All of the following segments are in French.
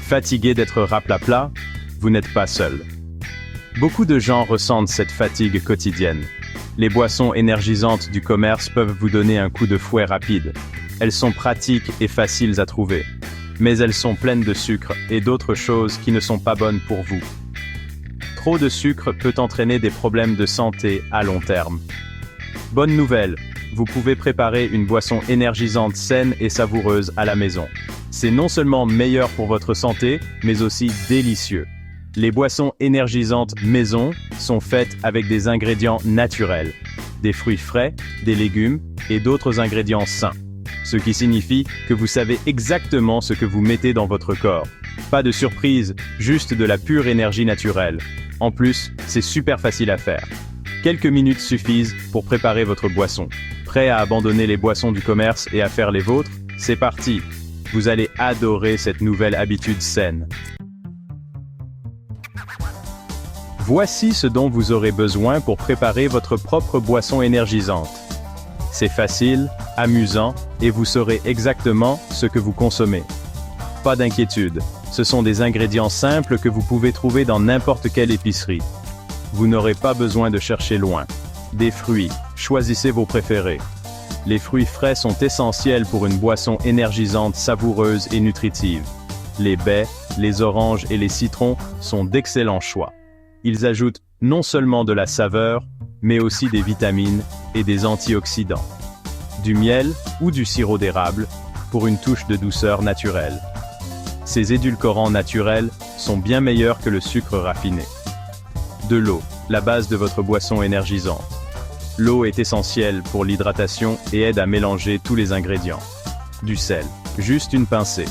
Fatigué d'être raplapla? Vous n'êtes pas seul. Beaucoup de gens ressentent cette fatigue quotidienne. Les boissons énergisantes du commerce peuvent vous donner un coup de fouet rapide. Elles sont pratiques et faciles à trouver. Mais elles sont pleines de sucre et d'autres choses qui ne sont pas bonnes pour vous. Trop de sucre peut entraîner des problèmes de santé à long terme. Bonne nouvelle, vous pouvez préparer une boisson énergisante saine et savoureuse à la maison. C'est non seulement meilleur pour votre santé, mais aussi délicieux. Les boissons énergisantes maison sont faites avec des ingrédients naturels, des fruits frais, des légumes et d'autres ingrédients sains. Ce qui signifie que vous savez exactement ce que vous mettez dans votre corps. Pas de surprise, juste de la pure énergie naturelle. En plus, c'est super facile à faire. Quelques minutes suffisent pour préparer votre boisson. Prêt à abandonner les boissons du commerce et à faire les vôtres? C'est parti! Vous allez adorer cette nouvelle habitude saine. Voici ce dont vous aurez besoin pour préparer votre propre boisson énergisante. C'est facile, amusant, et vous saurez exactement ce que vous consommez. Pas d'inquiétude, ce sont des ingrédients simples que vous pouvez trouver dans n'importe quelle épicerie. Vous n'aurez pas besoin de chercher loin. Des fruits, choisissez vos préférés. Les fruits frais sont essentiels pour une boisson énergisante, savoureuse et nutritive. Les baies, les oranges et les citrons sont d'excellents choix. Ils ajoutent non seulement de la saveur, mais aussi des vitamines et des antioxydants. Du miel ou du sirop d'érable pour une touche de douceur naturelle. Ces édulcorants naturels sont bien meilleurs que le sucre raffiné. De l'eau, la base de votre boisson énergisante. L'eau est essentielle pour l'hydratation et aide à mélanger tous les ingrédients. Du sel, juste une pincée.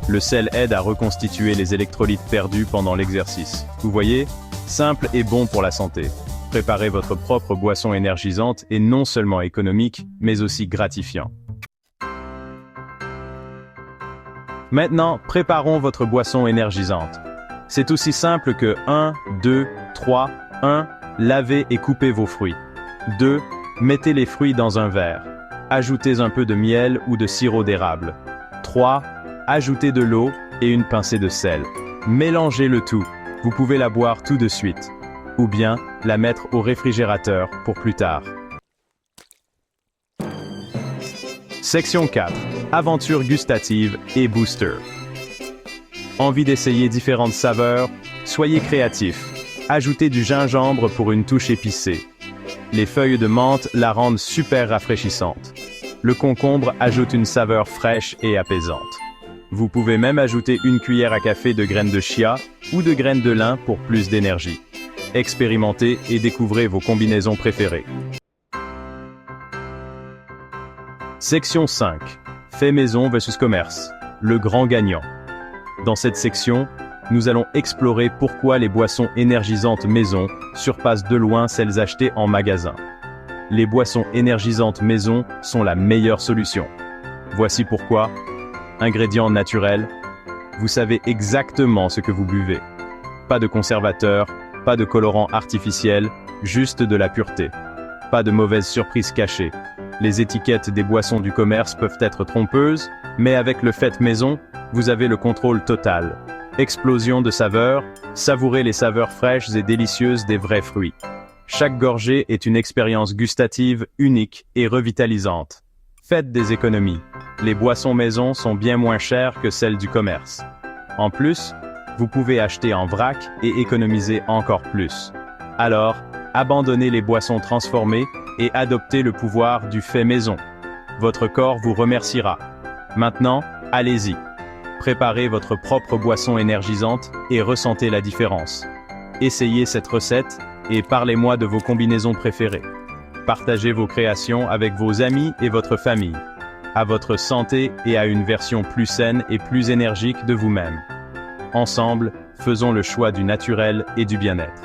Le sel aide à reconstituer les électrolytes perdus pendant l'exercice. Vous voyez? Simple et bon pour la santé. Préparer votre propre boisson énergisante est non seulement économique, mais aussi gratifiant. Maintenant, préparons votre boisson énergisante. C'est aussi simple que 1, 2, 3, 1. Lavez et coupez vos fruits. 2. Mettez les fruits dans un verre. Ajoutez un peu de miel ou de sirop d'érable. 3. Ajoutez de l'eau et une pincée de sel. Mélangez le tout. Vous pouvez la boire tout de suite. Ou bien la mettre au réfrigérateur pour plus tard. Section 4. Aventure gustative et booster. Envie d'essayer différentes saveurs? Soyez créatif. Ajoutez du gingembre pour une touche épicée. Les feuilles de menthe la rendent super rafraîchissante. Le concombre ajoute une saveur fraîche et apaisante. Vous pouvez même ajouter une cuillère à café de graines de chia ou de graines de lin pour plus d'énergie. Expérimentez et découvrez vos combinaisons préférées. Section 5. Fait maison versus commerce. Le grand gagnant. Dans cette section, nous allons explorer pourquoi les boissons énergisantes maison surpassent de loin celles achetées en magasin. Les boissons énergisantes maison sont la meilleure solution. Voici pourquoi. Ingrédients naturels. Vous savez exactement ce que vous buvez. Pas de conservateurs, pas de colorants artificiels, juste de la pureté. Pas de mauvaises surprises cachées. Les étiquettes des boissons du commerce peuvent être trompeuses, mais avec le fait maison, vous avez le contrôle total. Explosion de saveurs, savourez les saveurs fraîches et délicieuses des vrais fruits. Chaque gorgée est une expérience gustative unique et revitalisante. Faites des économies. Les boissons maison sont bien moins chères que celles du commerce. En plus, vous pouvez acheter en vrac et économiser encore plus. Alors, abandonnez les boissons transformées et adoptez le pouvoir du fait maison. Votre corps vous remerciera. Maintenant, allez-y. Préparez votre propre boisson énergisante et ressentez la différence. Essayez cette recette et parlez-moi de vos combinaisons préférées. Partagez vos créations avec vos amis et votre famille. À votre santé et à une version plus saine et plus énergique de vous-même. Ensemble, faisons le choix du naturel et du bien-être.